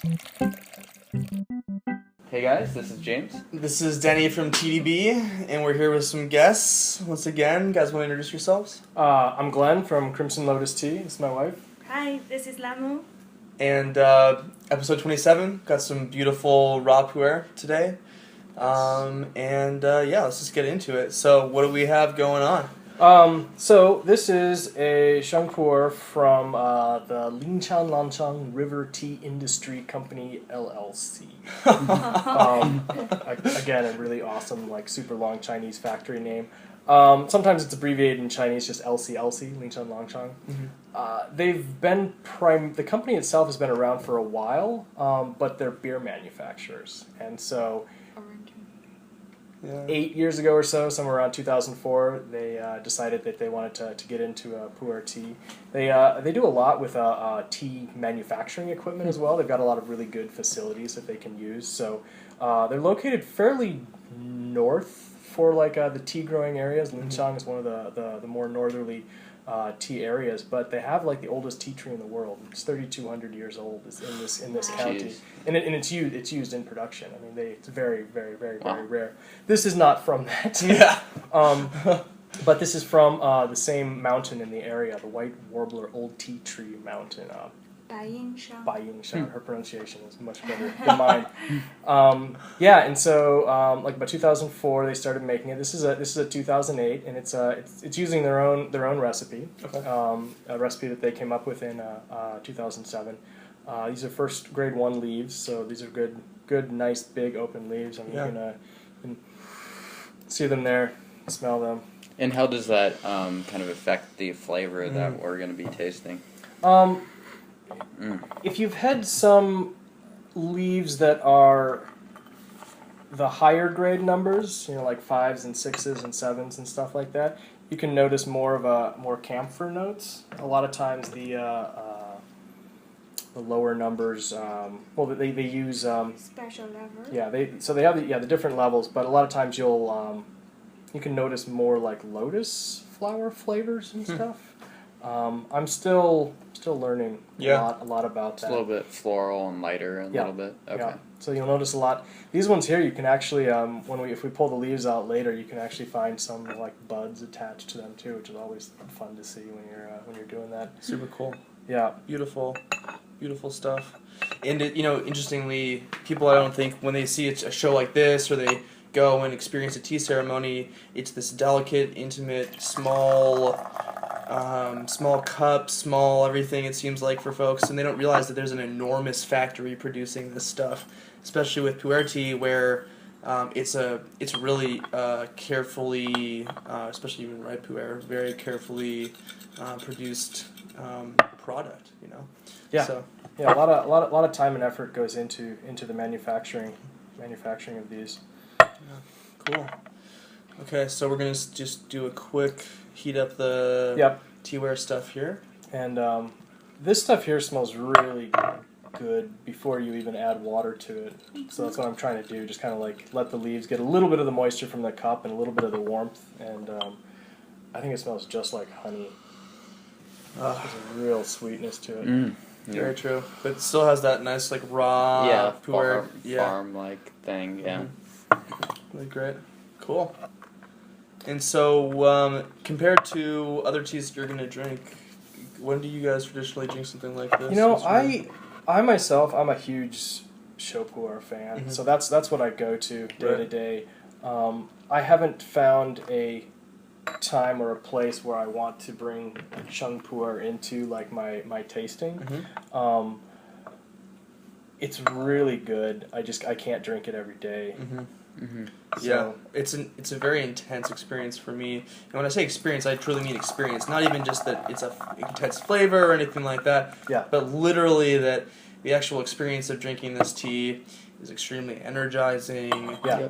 Hey guys, this is James. This is Denny from TeaDB, and we're here with some guests. Once again, you guys want to introduce yourselves? I'm Glen from Crimson Lotus Tea. This is my wife. Hi, this is Lamu. And episode 27, got some beautiful raw pu'er today. Let's just get into it. So, what do we have going on? So this is a Puer from the Linchan Lanchang River Tea Industry Company LLC. Again, a really awesome, like super long Chinese factory name. Sometimes it's abbreviated in Chinese, just LCLC, Linchan Lanchang. Mm-hmm. They've been the company itself has been around for a while, but they're beer manufacturers, and so. Yeah. 8 years ago or so, somewhere around 2004, they decided that they wanted to get into Pu'erh Tea. They do a lot with tea manufacturing equipment as well. They've got a lot of really good facilities that they can use. So they're located fairly north for like the tea growing areas. Linchang is one of the more northerly tea areas, but they have like the oldest tea tree in the world. It's 3,200 years old. It's in this county, and it's used in production. I mean, it's very very rare. This is not from that. Yeah. But this is from the same mountain in the area, the White Warbler Old Tea Tree Mountain. Baiyingshan. Her pronunciation is much better than mine. And so like about 2004 they started making it. This is a 2008, and it's using their own recipe. Okay. A recipe that they came up with in 2007. These are first grade 1 leaves, so these are good, nice, big open leaves. I mean, you can see them there, smell them. And how does that kind of affect the flavor that we're going to be tasting? If you've had some leaves that are the higher grade numbers, like 5s and 6s and 7s and stuff like that, you can notice more camphor notes. A lot of times the lower numbers, they use Special level. yeah, they have the different levels, but a lot of times you can notice more like lotus flower flavors and stuff. I'm still learning a lot about that. It's a little bit floral and lighter, a little bit. Okay. Yeah. So you'll notice a lot. These ones here, you can actually if we pull the leaves out later, you can actually find some like buds attached to them too, which is always fun to see when you're doing that. Super cool. Yeah. Beautiful stuff. And interestingly, people, I don't think when they see a show like this or they go and experience a tea ceremony, it's this delicate, intimate, small cup, small everything, it seems like, for folks, and they don't realize that there's an enormous factory producing this stuff, especially with Pu'erh Tea, where it's really carefully, especially even red Pu'er, very carefully produced product, Yeah. So, yeah, a lot of time and effort goes into the manufacturing of these. yeah, cool. Okay, so we're gonna just do a quick heat up the teaware stuff here. And this stuff here smells really good before you even add water to it. So that's what I'm trying to do, just kind of like let the leaves get a little bit of the moisture from the cup and a little bit of the warmth. And I think it smells just like honey. There's a real sweetness to it. Very true. But it still has that nice, like, raw pu'er. Farm-like thing, yeah. Really great. Cool. And so, compared to other teas that you're going to drink, when do you guys traditionally drink something like this? I myself, I'm a huge Pu'er fan, so that's what I go to day to day. I haven't found a time or a place where I want to bring Sheng Pu'er into like my tasting. It's really good. I can't drink it every day. So, it's a very intense experience for me. And when I say experience, I truly mean experience. Not even just that it's a intense flavor or anything like that. Yeah. But literally that the actual experience of drinking this tea is extremely energizing. Yeah.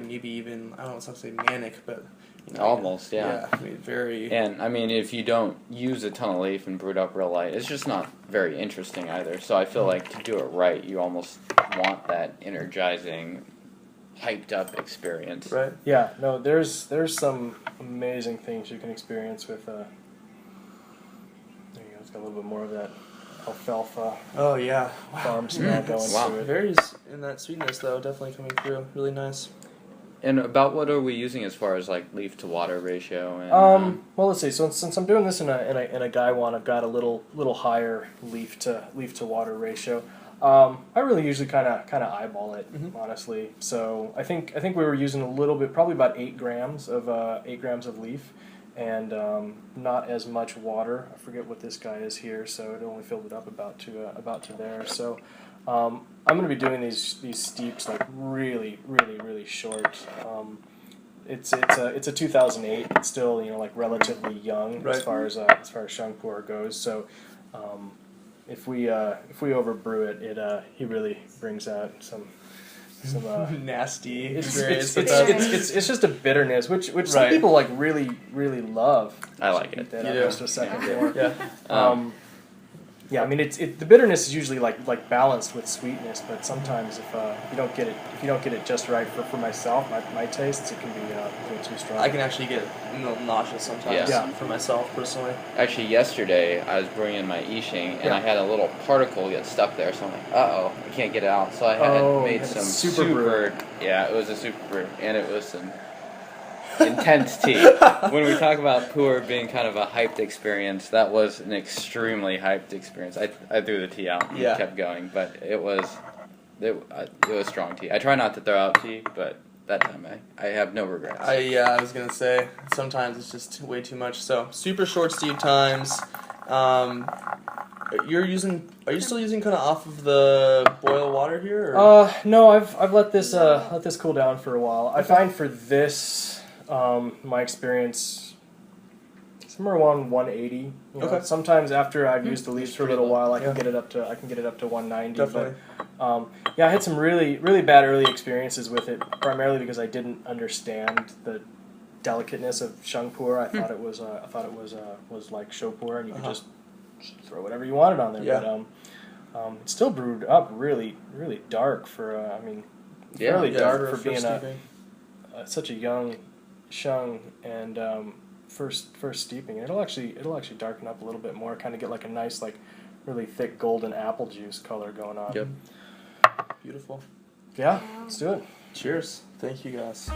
Maybe even, I don't know, it's not to say manic, but Almost, yeah. Yeah, I mean, very. And I mean, if you don't use a ton of leaf and brew it up real light, it's just not very interesting either. So I feel like to do it right, you almost want that energizing, hyped up experience. Right. Yeah. No, there's some amazing things you can experience with. There you go. It's got a little bit more of that alfalfa Oh yeah, farm smell going Wow. through it. Berries in that sweetness though, definitely coming through. Really nice. And about what are we using as far as like leaf to water ratio? And, Well, let's see. So since I'm doing this in a Gaiwan, I've got a little higher leaf to water ratio. I really usually kind of eyeball it, honestly. So I think we were using a little bit, probably about 8 grams of leaf, and not as much water. I forget what this guy is here, so it only filled it up about to there. So I'm going to be doing these steeps like really short. It's a 2008. It's still like relatively young Right. as far as Shang Pu'er goes. So if we overbrew it, he really brings out some Nasty. it's just a bitterness which some Right. people like really love. I like Eat it. that You up do. just a second more. Yeah. Yeah, I mean the bitterness is usually like balanced with sweetness, but sometimes if you don't get it just right for myself, my tastes, it can be a little too strong. I can actually get a little nauseous sometimes Yeah. for myself personally. Actually, yesterday I was brewing in my Yixing, and Yeah. I had a little particle get stuck there, so I'm like, uh-oh, I can't get it out. So I had made had a some super brew. yeah, it was a super brew, and it was some intense tea. When we talk about Puer being kind of a hyped experience, that was an extremely hyped experience. I threw the tea out and Yeah. kept going, but it was strong tea. I try not to throw out tea, but that time I have no regrets. I was gonna say sometimes it's just way too much. So super short steep times. Are you still using kind of off of the boil water here? Or? No, I've let this cool down for a while. I find for this, my experience, somewhere around 180. You know, Okay. sometimes after I've used the leaves for a little while, I can Yeah. get it up to 190. Definitely. But yeah, I had some really bad early experiences with it, primarily because I didn't understand the delicateness of Shang Pu'er. I thought it was like Shou Pu'er, and you could just throw whatever you wanted on there. Yeah. But it's still brewed up really dark for fairly dark for being such a young Shang, and first steeping. It'll actually darken up a little bit more, kind of get like a nice like really thick golden apple juice color going on. Yep. Beautiful. Yeah, let's do it. Cheers. Thank you guys.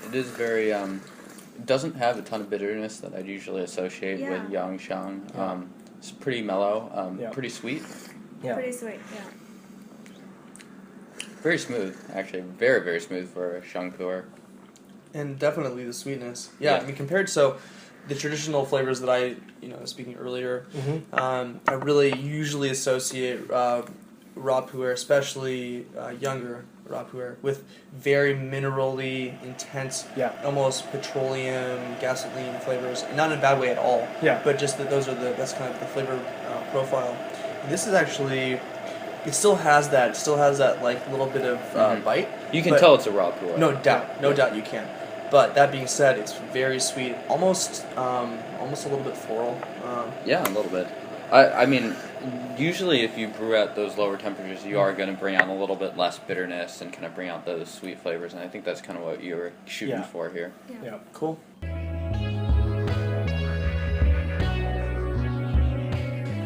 It is very it doesn't have a ton of bitterness that I'd usually associate Yeah. with Yang Shang. Yeah. It's pretty mellow, Yeah. pretty sweet, Yeah. Pretty sweet, yeah. very smooth. Actually, very very smooth for a Shang Pu'er. And definitely the sweetness. Yeah, Yeah. I mean, compared to the traditional flavors that I, was speaking earlier, I really usually associate raw Pu'er, especially younger raw Pu'er, with very minerally intense, Yeah. almost petroleum, gasoline flavors. Not in a bad way at all. Yeah. But just that that's kind of the flavor profile. And this is actually, it still has that like little bit of bite. You can But- tell it's a raw Pu'er. No doubt you can. But that being said, it's very sweet, almost a little bit floral. Yeah, a little bit. I mean, usually if you brew at those lower temperatures, you are going to bring out a little bit less bitterness and kind of bring out those sweet flavors, and I think that's kind of what you were shooting Yeah. for here. Yeah. Cool.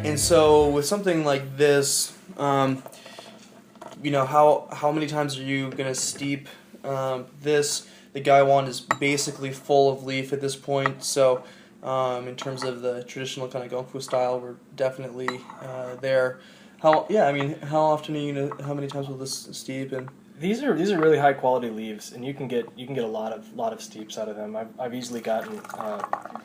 And so with something like this, how many times are you gonna steep this? The Gaiwan is basically full of leaf at this point, so in terms of the traditional kind of gongfu style, we're definitely there. How often are you gonna? How many times will this steep? And These are really high quality leaves, and you can get a lot of steeps out of them. I've easily gotten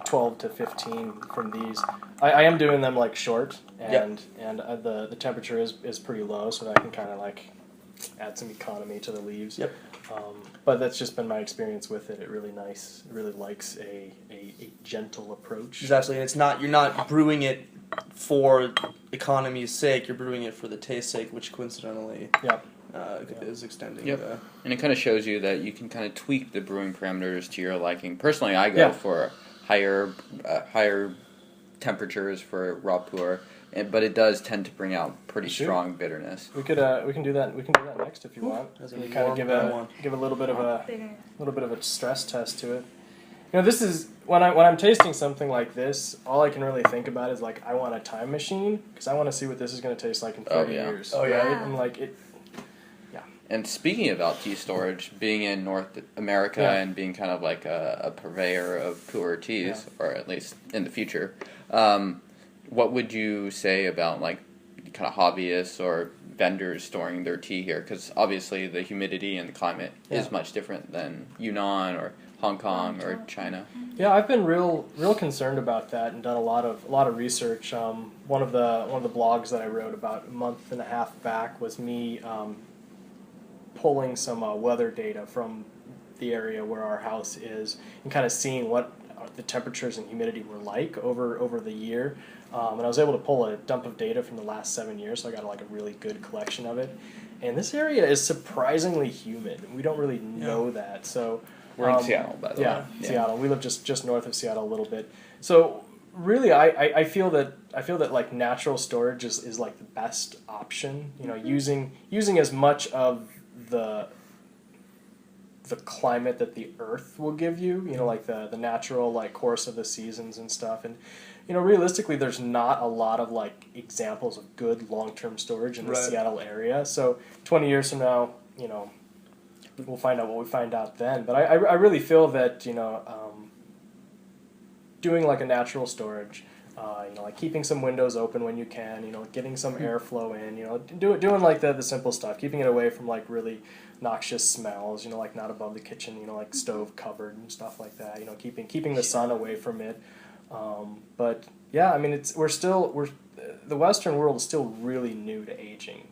12 to 15 from these. I am doing them like short, and the temperature is pretty low, so that I can kind of like add some economy to the leaves. Yep. But that's just been my experience with it. It really likes a gentle approach. exactly, and you're not brewing it for economy's sake. You're brewing it for the taste sake, which coincidentally. Yeah. Is extending. Yep. And it kind of shows you that you can kind of tweak the brewing parameters to your liking. Personally, I go for higher temperatures for raw Pu'er, but it does tend to bring out pretty Sure. strong bitterness. We can do that. We can do that next if you want. That's We a kind of warm give a little bit of a stress test to it. You know, this is when I'm tasting something like this. All I can really think about is like I want a time machine because I want to see what this is going to taste like in 30 years. Oh, yeah. Right? Yeah. And like it. And speaking about tea storage, being in North America and being kind of like a purveyor of Pu'er teas, or at least in the future, what would you say about like kind of hobbyists or vendors storing their tea here? Because obviously the humidity and the climate is much different than Yunnan or Hong Kong or China. Yeah, I've been real concerned about that and done a lot of research. One of the blogs that I wrote about a month and a half back was me pulling some weather data from the area where our house is and kind of seeing what the temperatures and humidity were like over the year. And I was able to pull a dump of data from the last 7 years, so I got like a really good collection of it. And this area is surprisingly humid. We don't really know that. So We're in Seattle, by the way. Yeah, Seattle. We live just north of Seattle a little bit. So really, I feel that like natural storage is like the best option. You know, using as much of the climate that the earth will give you, you know, like the natural like course of the seasons and stuff. And you know, realistically there's not a lot of like examples of good long-term storage in the Seattle area. So 20 years from now, you know, we'll find out what we find out then. But I really feel that, you know, doing like a natural storage, you know, like keeping some windows open when you can, you know, getting some airflow in, you know, doing like the simple stuff, keeping it away from like really noxious smells, you know, like not above the kitchen, you know, like stove covered and stuff like that, you know, keeping the sun away from it. But yeah, I mean, the Western world is still really new to aging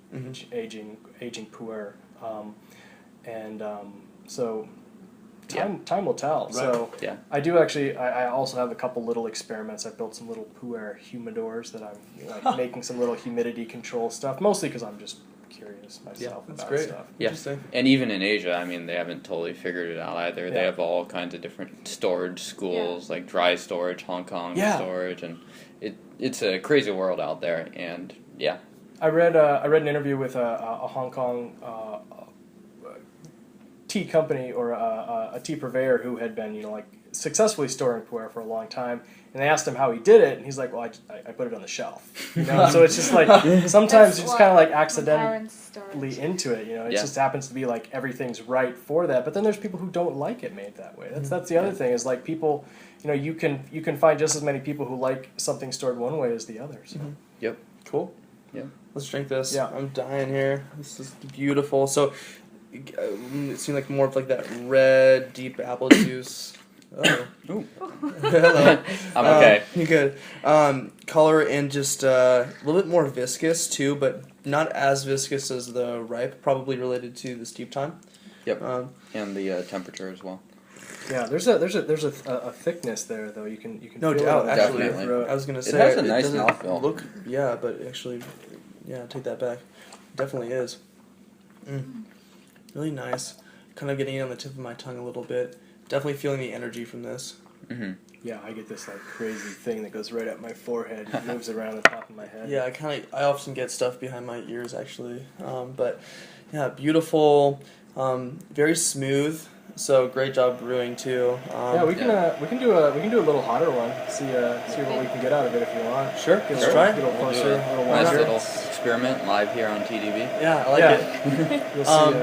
Puer, so. Time will tell. Right. So I do actually. I also have a couple little experiments. I built some little Puer humidors that I'm like making some little humidity control stuff. Mostly because I'm just curious myself about great. stuff. Yeah, and even in Asia, I mean, they haven't totally figured it out either. Yeah. They have all kinds of different storage schools, like dry storage, Hong Kong storage, and it's a crazy world out there. And I read an interview with a Hong Kong tea company or a tea purveyor who had been, you know, like successfully storing Puer for a long time, and they asked him how he did it, and he's like, well, I put it on the shelf, you know. So it's just like sometimes you just kind of like accidentally into it, you know. It just happens to be like everything's right for that, but then there's people who don't like it made that way. That's the other thing is like people, you know, you can find just as many people who like something stored one way as the other. So. Yep. Cool. Yeah. Let's drink this. Yeah. I'm dying here. This is beautiful. So it seemed like more of like that red, deep apple juice. Oh. Ooh. Hello. I'm okay. You good. Color and just a little bit more viscous too, but not as viscous as the ripe, probably related to the steep time. Yep. And the temperature as well. Yeah, there's a thickness there though. You can no feel doubt. it Actually, definitely. I was gonna say it has a nice doesn't mouthfeel. look, but actually, take that back. It definitely is. Really nice. Kind of getting it on the tip of my tongue a little bit. Definitely feeling the energy from this. Mm-hmm. Yeah, I get this like crazy thing that goes right up my forehead, moves around the top of my head. Yeah, I often get stuff behind my ears actually. But yeah, beautiful, very smooth. So great job brewing too. We can do a little hotter one. See what we can get out of it if you want. Sure, let's try. Get a little closer, a little Nice wider. little experiment live here on TeaDB. Yeah, I like it. You'll see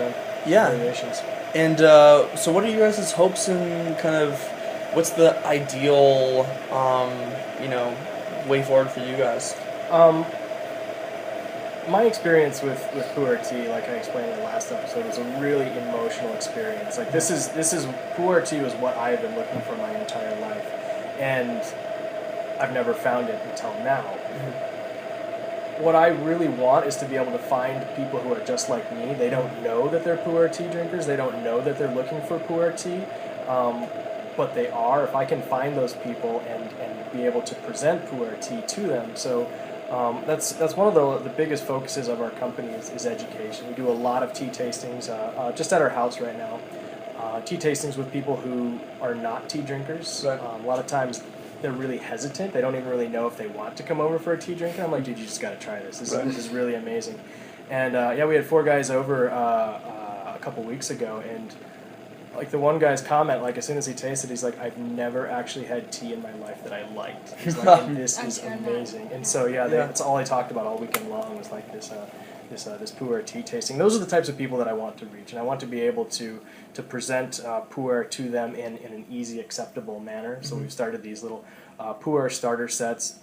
variations. And so what are you guys' hopes and kind of what's the ideal way forward for you guys? My experience with Pu'erh Tea, like I explained in the last episode, was a really emotional experience. Like this is Pu'erh Tea was what I have been looking for my entire life, and I've never found it until now. What I really want is to be able to find people who are just like me. They don't know that they're Pu'erh Tea drinkers. They don't know that they're looking for Pu'erh Tea, but they are. If I can find those people and be able to present Pu'erh Tea to them, so. That's one of the biggest focuses of our company is education. We do a lot of tea tastings just at our house right now. Tea tastings with people who are not tea drinkers. Right. A lot of times they're really hesitant. They don't even really know if they want to come over for a tea drink. And I'm like, dude, you just got to try this. This is really amazing. And yeah, we had 4 guys over a couple weeks ago, and like the one guy's comment, like as soon as he tasted, he's like, I've never actually had tea in my life that I liked. He's like, and this is amazing. And so yeah, that's all I talked about all weekend long was like this Pu'erh tea tasting. Those are the types of people that I want to reach, and I want to be able to present Pu'erh to them in an easy, acceptable manner. So we've started these little Pu'erh starter sets.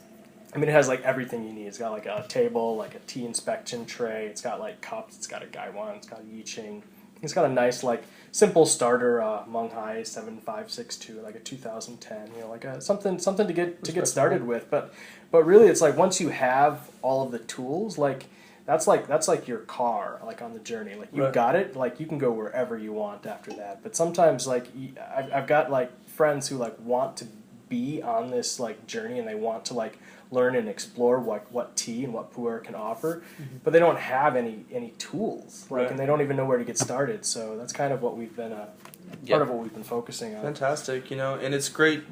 I mean, it has like everything you need. It's got like a table, like a tea inspection tray. It's got like cups. It's got a gaiwan. It's got a yi ching. It's got a nice like simple starter Meng Hai 7562, like a 2010. You know, like something to get started with. But really, it's like once you have all of the tools, like. That's like your car, like on the journey. Like you got it, like you can go wherever you want after that. But sometimes, like I've got like friends who like want to be on this like journey, and they want to like learn and explore what tea and what Pu'erh can offer, but they don't have any tools, like, and they don't even know where to get started. So that's kind of what we've been part of what we've been focusing on. Fantastic, you know, and it's great.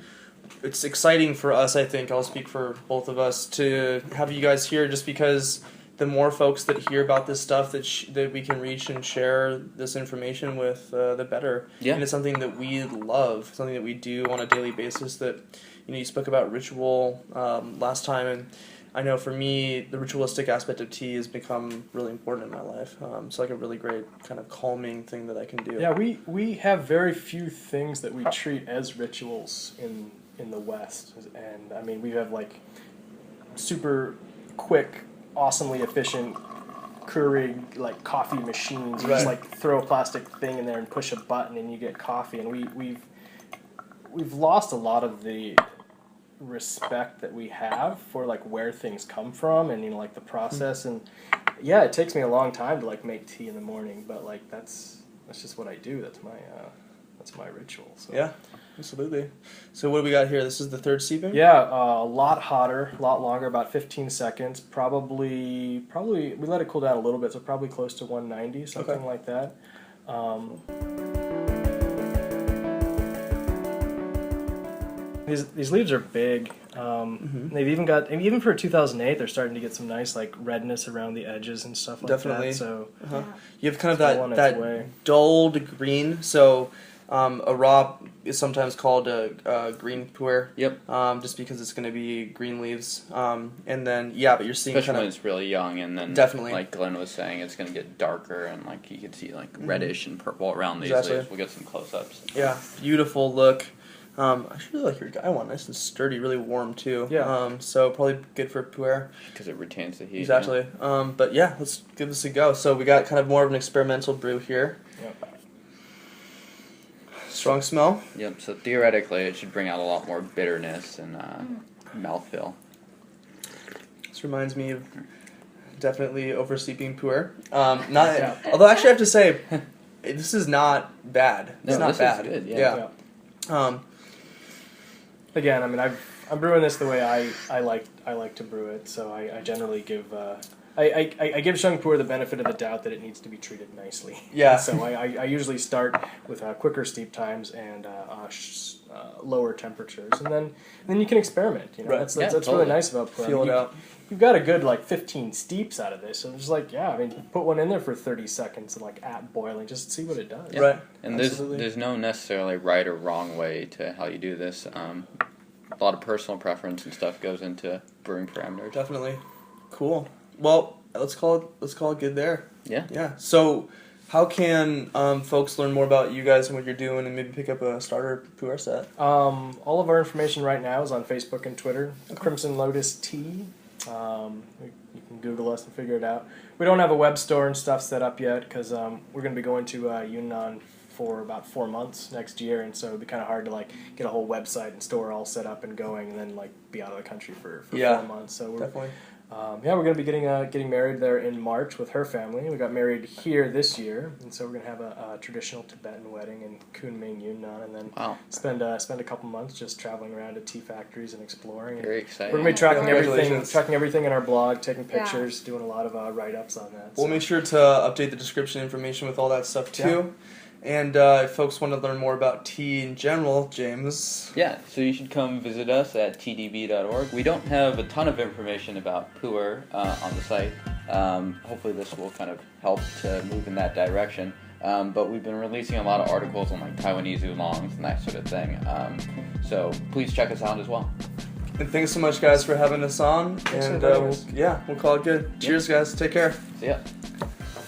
It's exciting for us. I think I'll speak for both of us to have you guys here, just because. The more folks that hear about this stuff that we can reach and share this information with, the better. Yeah. And it's something that we love, something that we do on a daily basis. That, you know, you spoke about ritual last time, and I know for me the ritualistic aspect of tea has become really important in my life. It's like a really great kind of calming thing that I can do. Yeah, we have very few things that we treat as rituals in the West, and I mean we have like super quick, awesomely efficient Keurig like coffee machines. You just like throw a plastic thing in there and push a button and you get coffee. And we've lost a lot of the respect that we have for like where things come from and, you know, like the process. And yeah, it takes me a long time to like make tea in the morning, but like that's just what I do. That's my ritual. So. Yeah. Absolutely. So what do we got here? This is the third steeping? Yeah, a lot hotter, a lot longer, about 15 seconds. Probably we let it cool down a little bit, so probably close to 190, something like that. These leaves are big. They've even for 2008, they're starting to get some nice like redness around the edges and stuff like that. So you have kind of that dulled green. So. A raw is sometimes called a green puer. Yep. Just because it's going to be green leaves. And then, but you're seeing especially when it's really young, and then definitely, like Glenn was saying, it's going to get darker, and like you can see like reddish and purple around these leaves. We'll get some close-ups. Yeah, beautiful look. I actually really like your gaiwan, nice and sturdy, really warm too. Yeah. So probably good for Puer. Because it retains the heat. Exactly. Yeah. But yeah, let's give this a go. So we got kind of more of an experimental brew here. Yep. Strong smell. Yep. So theoretically, it should bring out a lot more bitterness and mouthfeel. This reminds me of definitely oversteeping Puer. Although actually, I have to say, this is not bad. It's not bad. Is good. Yeah. Again, I mean, I'm brewing this the way I like to brew it. So I generally give. I give Sheng Pu'er the benefit of the doubt that it needs to be treated nicely. Yeah. So I usually start with quicker steep times and lower temperatures, and then you can experiment. You know, that's totally. Really nice about Pu'er. Feel it out. You've got a good like 15 steeps out of this, so just like put one in there for 30 seconds and like at boiling, just see what it does. Yeah. Right. And there's no necessarily right or wrong way to how you do this. A lot of personal preference and stuff goes into brewing parameters. Definitely. Cool. Well, let's call it good there. Yeah. Yeah. So, how can folks learn more about you guys and what you're doing, and maybe pick up a starter Puer set? All of our information right now is on Facebook and Twitter. Crimson Lotus Tea. You can Google us and figure it out. We don't have a web store and stuff set up yet because we're going to be going to Yunnan for about 4 months next year, and so it'd be kind of hard to like get a whole website and store all set up and going, and then like be out of the country for 4 months. So we're definitely. We're going to be getting married there in March with her family. We got married here this year, and so we're going to have a traditional Tibetan wedding in Kunming, Yunnan, and then spend a couple months just traveling around to tea factories and exploring. And very exciting. We're going to be tracking everything in our blog, taking pictures, doing a lot of write-ups on that. We'll make sure to update the description information with all that stuff too. And if folks want to learn more about tea in general, James. Yeah, so you should come visit us at TeaDB.org. We don't have a ton of information about Puer on the site. Hopefully this will kind of help to move in that direction. But we've been releasing a lot of articles on like Taiwanese oolongs and that sort of thing. So please check us out as well. And thanks so much, guys, for having us on. Thanks for and inviting us. we'll call it good. Cheers, guys. Take care. See ya.